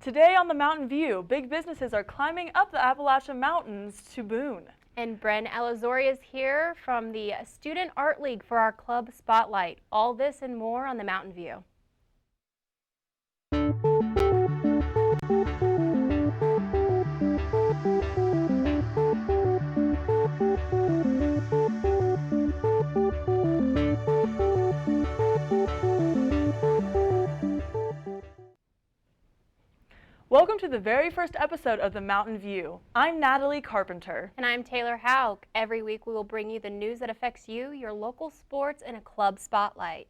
Today on the Mountain View, big businesses are climbing up the Appalachian Mountains to Boone. And Bren Elazori is here from the Student Art League for our club spotlight. All this and more on the Mountain View. Welcome to the very first episode of the Mountain View. I'm Natalie Carpenter. And I'm Taylor Hauck. Every week we will bring you the news that affects you, your local sports, and a club spotlight.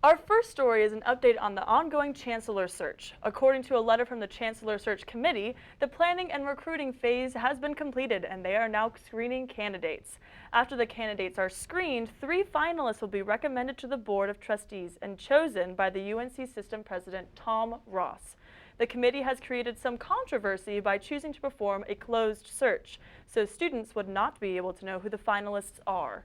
Our first story is an update on the ongoing Chancellor search. According to a letter from the Chancellor Search Committee, the planning and recruiting phase has been completed and they are now screening candidates. After the candidates are screened, 3 finalists will be recommended to the Board of Trustees and chosen by the UNC System President Tom Ross. The committee has created some controversy by choosing to perform a closed search, so students would not be able to know who the finalists are.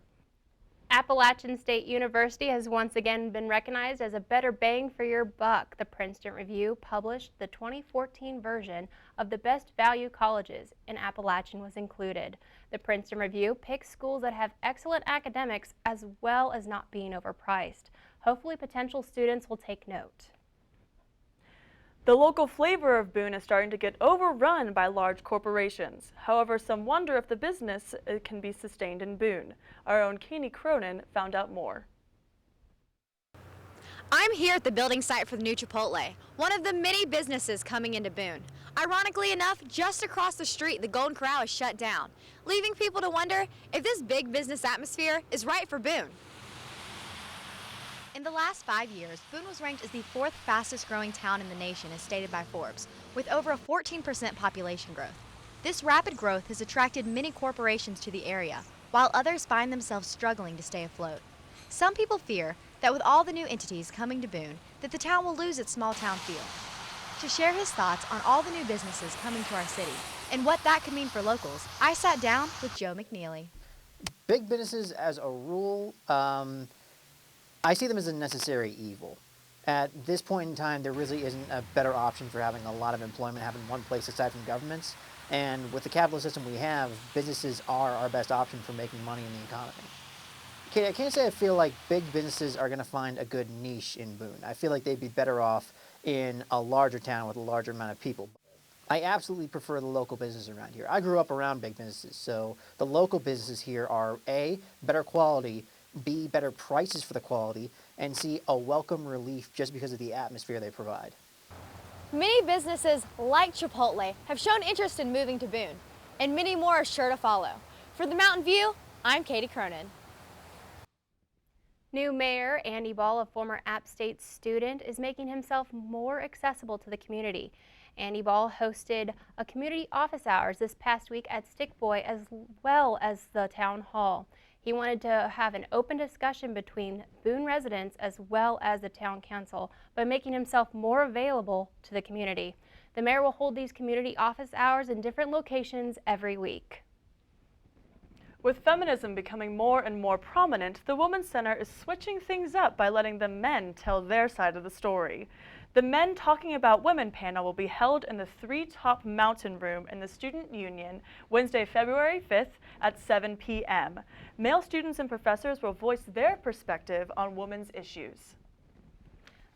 Appalachian State University has once again been recognized as a better bang for your buck. The Princeton Review published the 2014 version of the best value colleges, and Appalachian was included. The Princeton Review picks schools that have excellent academics as well as not being overpriced. Hopefully potential students will take note. The local flavor of Boone is starting to get overrun by large corporations. However, some wonder if the business can be sustained in Boone. Our own Cronin found out more. I'm here at the building site for the new Chipotle, one of the many businesses coming into Boone. Ironically enough, just across the street, the Golden Corral is shut down, leaving people to wonder if this big business atmosphere is right for Boone. In the last 5 years, Boone was ranked as the 4th fastest growing town in the nation as stated by Forbes, with over a 14% population growth. This rapid growth has attracted many corporations to the area, while others find themselves struggling to stay afloat. Some people fear that with all the new entities coming to Boone, that the town will lose its small town feel. To share his thoughts on all the new businesses coming to our city and what that could mean for locals, I sat down with Joe McNeely. Big businesses, as a rule, I see them as a necessary evil. At this point in time, there really isn't a better option for having a lot of employment happen in one place aside from governments. And with the capitalist system we have, businesses are our best option for making money in the economy. Okay, I can't say I feel like big businesses are going to find a good niche in Boone. I feel like they'd be better off in a larger town with a larger amount of people. I absolutely prefer the local businesses around here. I grew up around big businesses, so the local businesses here are A, better quality, B, better prices for the quality, and C, a welcome relief just because of the atmosphere they provide. Many businesses like Chipotle have shown interest in moving to Boone, and many more are sure to follow. For the Mountain View, I'm Katie Cronin. New Mayor Andy Ball, a former App State student, is making himself more accessible to the community. Andy Ball hosted a community office hours this past week at Stick Boy as well as the town hall. He wanted to have an open discussion between Boone residents as well as the town council by making himself more available to the community. The mayor will hold these community office hours in different locations every week. With feminism becoming more and more prominent, the Women's Center is switching things up by letting the men tell their side of the story. The Men Talking About Women panel will be held in the 3 Top Mountain Room in the Student Union Wednesday, February 5th at 7 p.m. Male students and professors will voice their perspective on women's issues.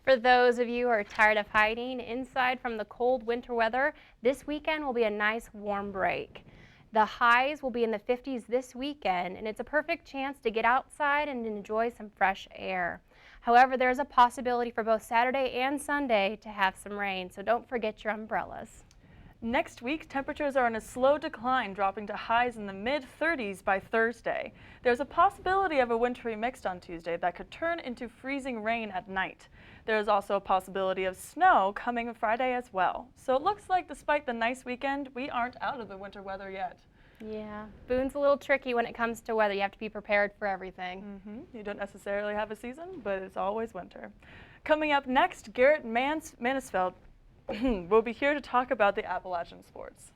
For those of you who are tired of hiding inside from the cold winter weather, this weekend will be a nice warm break. The highs will be in the 50s this weekend, and it's a perfect chance to get outside and enjoy some fresh air. However, there's a possibility for both Saturday and Sunday to have some rain, so don't forget your umbrellas. Next week, temperatures are in a slow decline, dropping to highs in the mid-30s by Thursday. There's a possibility of a wintry mix on Tuesday that could turn into freezing rain at night. There is also a possibility of snow coming Friday as well. So it looks like despite the nice weekend, we aren't out of the winter weather yet. Yeah, Boone's a little tricky when it comes to weather. You have to be prepared for everything. You don't necessarily have a season, but it's always winter. Coming up next, Garret Mansfield will be here to talk about the Appalachian sports.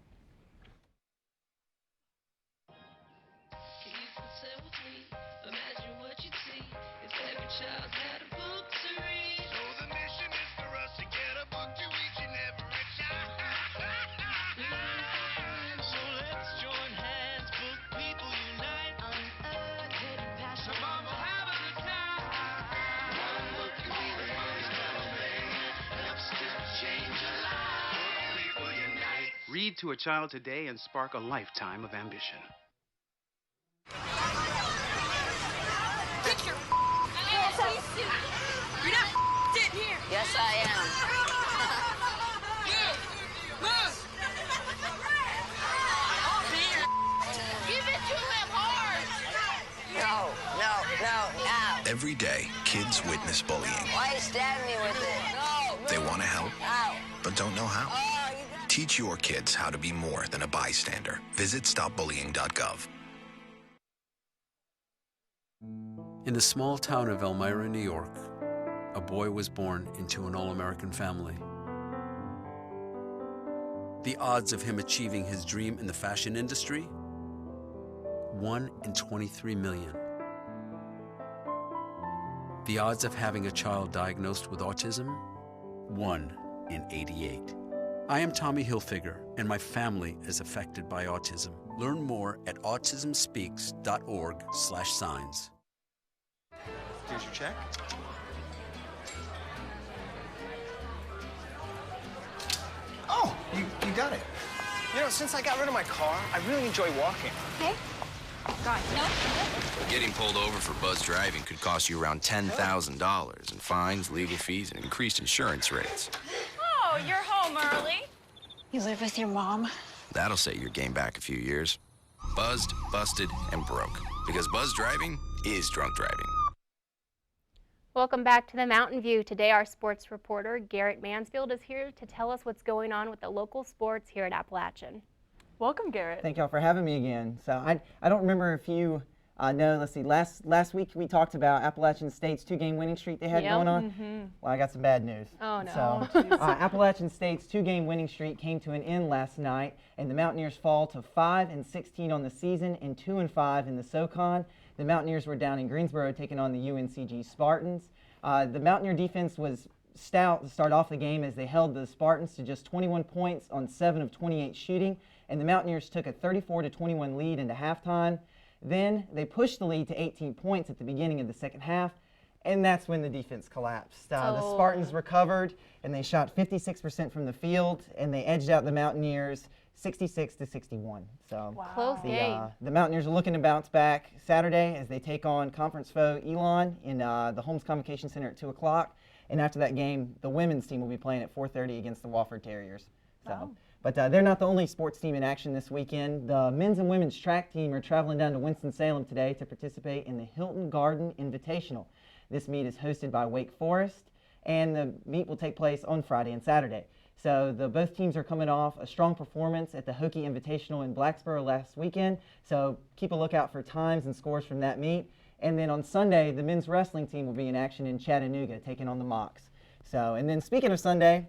So the mission is for us to get up Read to a child today and spark a lifetime of ambition. Get your ass suit. You're not sitting here. Yes, I am. Move. Give it to him hard. No. Every day, kids witness bullying. Why you stab me with it? No. They want to help, Ow. but don't know how. Teach your kids how to be more than a bystander. Visit stopbullying.gov. In the small town of Elmira, New York, a boy was born into an all-American family. The odds of him achieving his dream in the fashion industry? 1 in 23 million. The odds of having a child diagnosed with autism? 1 in 88. I am Tommy Hilfiger, and my family is affected by autism. Learn more at autismspeaks.org/signs. Here's your check. Oh, you got it. You know, since I got rid of my car, I really enjoy walking. Okay. God, no. Getting pulled over for buzz driving could cost you around $10,000 in fines, legal fees, and increased insurance rates. Oh, you're home early. You live with your mom? That'll set your game back a few years. Buzzed, busted, and broke. Because buzz driving is drunk driving. Welcome back to the Mountain View. Today our sports reporter, Garret Mansfield, is here to tell us what's going on with the local sports here at Appalachian. Welcome, Garret. Thank y'all for having me again. So I don't remember if you know, let's see, last week we talked about Appalachian State's 2-game winning streak they had going on. Well, I got some bad news. Oh, no. So Appalachian State's 2-game winning streak came to an end last night, and the Mountaineers fall to 5-16 on the season and 2-5 in the SoCon. The Mountaineers were down in Greensboro taking on the UNCG Spartans. The Mountaineer defense was stout to start off the game as they held the Spartans to just 21 points on 7 of 28 shooting, and the Mountaineers took a 34-21 lead into halftime. Then they pushed the lead to 18 points at the beginning of the second half, and that's when the defense collapsed. The Spartans recovered, and they shot 56% from the field, and they edged out the Mountaineers 66-61. So Close game. The Mountaineers are looking to bounce back Saturday as they take on conference foe Elon in the Holmes Convocation Center at 2 o'clock. And after that game, the women's team will be playing at 4:30 against the Wofford Terriers. So, but they're not the only sports team in action this weekend. The men's and women's track team are traveling down to Winston-Salem today to participate in the Hilton Garden Invitational. This meet is hosted by Wake Forest, and the meet will take place on Friday and Saturday. So both teams are coming off a strong performance at the Hokie Invitational in Blacksboro last weekend. So keep a lookout for times and scores from that meet. And then on Sunday, the men's wrestling team will be in action in Chattanooga, taking on the Mocs. So, and then speaking of Sunday,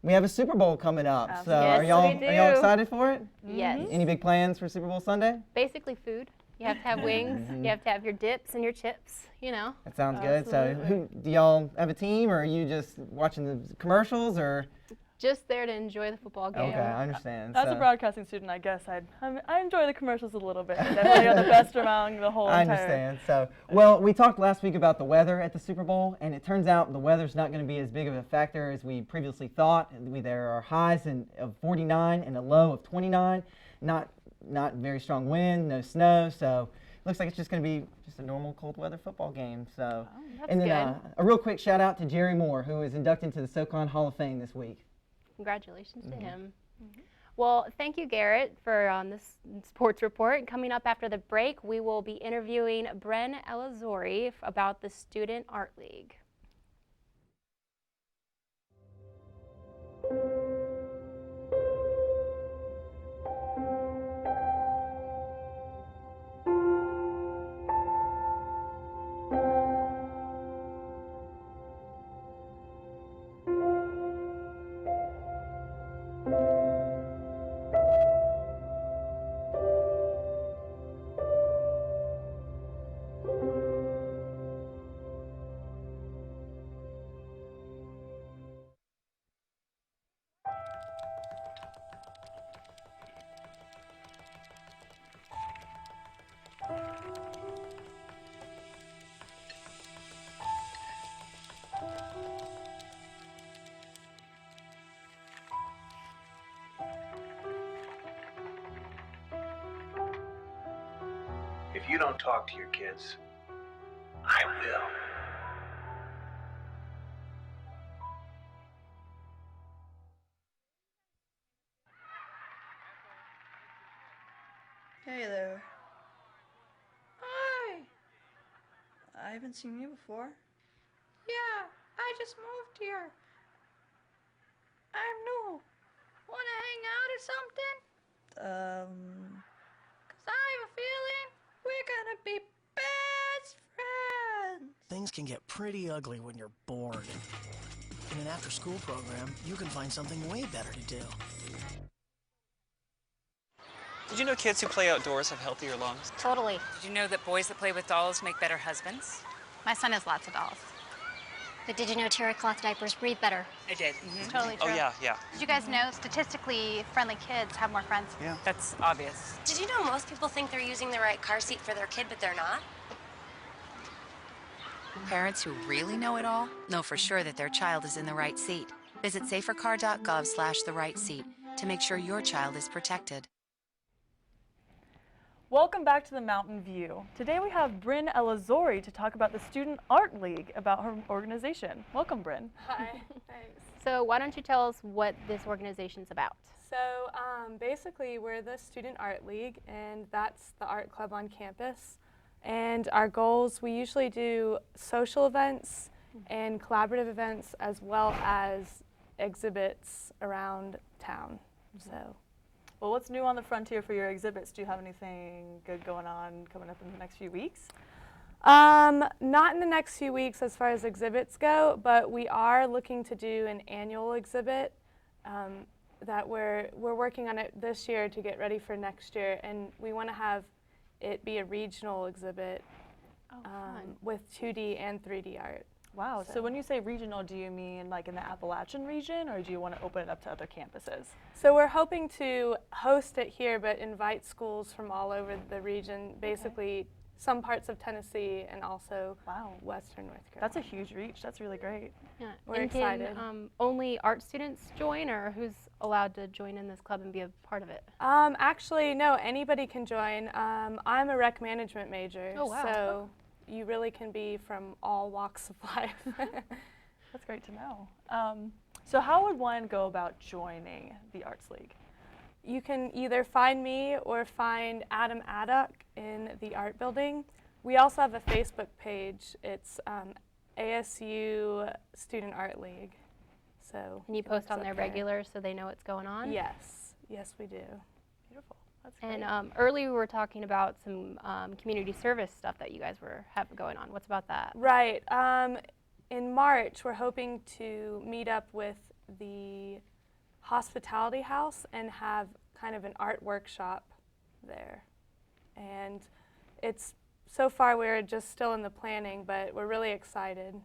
we have a Super Bowl coming up. So Yes, are y'all we do. excited for it? Yes. Any big plans for Super Bowl Sunday? Basically food. You have to have wings. You have to have your dips and your chips, you know. That sounds good. So do y'all have a team, or are you just watching the commercials, or? Just there to enjoy the football game. Okay, I understand. As a broadcasting student, I guess I enjoy the commercials a little bit. They're definitely are the best among the whole I entire. understand. So, well, we talked last week about the weather at the Super Bowl, and it turns out the weather's not going to be as big of a factor as we previously thought. There are highs of 49 and a low of 29. Not very strong wind, no snow. So, looks like it's just going to be just a normal cold weather football game. So, that's and then good. A real quick shout out to Jerry Moore, who was inducted into the SoCon Hall of Fame this week. Congratulations to him. Well, thank you, Garret, for this sports report. Coming up after the break, we will be interviewing Bren Elazori about the Student Art League. you don't talk to your kids, I will. Hey there. Hi. I haven't seen you before. Yeah, I just moved here. I'm new. Wanna hang out or something? 'Cause I have a feeling we're gonna be best friends. Things can get pretty ugly when you're bored. In an after-school program, you can find something way better to do. Did you know kids who play outdoors have healthier lungs? Totally. Did you know that boys that play with dolls make better husbands? My son has lots of dolls. But did you know terry cloth diapers breathe better? I did. Totally true. Oh, yeah. Did you guys know statistically friendly kids have more friends? Yeah. That's obvious. Did you know most people think they're using the right car seat for their kid, but they're not? Parents who really know it all know for sure that their child is in the right seat. Visit safercar.gov/the-right-seat to make sure your child is protected. Welcome back to the Mountain View. Today we have Bryn Elazori to talk about the Student Art League, about her organization. Welcome, Bryn. Hi, thanks. So why don't you tell us what this organization's about? So basically we're the Student Art League, and that's the art club on campus. And our goals, we usually do social events and collaborative events as well as exhibits around town. So. Well, what's new on the frontier for your exhibits? Do you have anything good going on coming up in the next few weeks? Not in the next few weeks as far as exhibits go, but we are looking to do an annual exhibit that we're working on it this year to get ready for next year, and we want to have it be a regional exhibit with 2D and 3D art. Wow, so when you say regional, do you mean like in the Appalachian region, or do you want to open it up to other campuses? So we're hoping to host it here, but invite schools from all over the region, basically some parts of Tennessee and also Western North Carolina. That's a huge reach. That's really great. Yeah. We're excited. Can only art students join, or who's allowed to join in this club and be a part of it? Actually, no, anybody can join. I'm a rec management major, so you really can be from all walks of life. That's great to know. So how would one go about joining the Arts League? You can either find me or find Adam Addock in the art building. We also have a Facebook page. It's ASU Student Art League. So and you post on there regular so they know what's going on? Yes, yes we do. Beautiful. That's great. And earlier we were talking about some community service stuff that you guys have going on. What's about that? Right. In March, we're hoping to meet up with the Hospitality House and have kind of an art workshop there. And it's, so far we're just still in the planning, but we're really excited.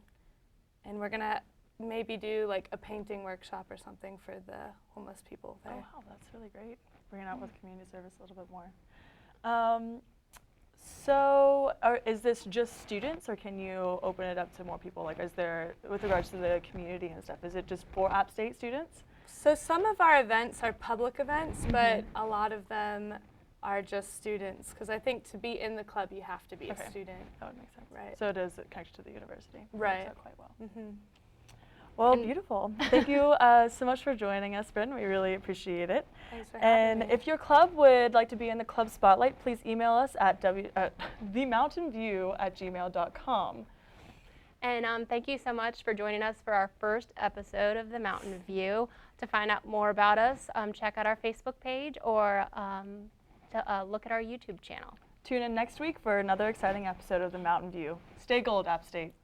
And we're gonna maybe do like a painting workshop or something for the homeless people there. Oh wow, that's really great. Bringing out with community service a little bit more. So is this just students, or can you open it up to more people? Like, is there, with regards to the community and stuff, is it just for App State students? So some of our events are public events, but a lot of them are just students, because I think to be in the club you have to be a student. That would make sense. Right. So it is connected to the university. Right. That quite well. Well, beautiful. Thank you so much for joining us, Bryn. We really appreciate it. Thanks for having me. And if your club would like to be in the club spotlight, please email us at themountainview@gmail.com. And thank you so much for joining us for our first episode of The Mountain View. To find out more about us, check out our Facebook page or to look at our YouTube channel. Tune in next week for another exciting episode of The Mountain View. Stay gold, App State.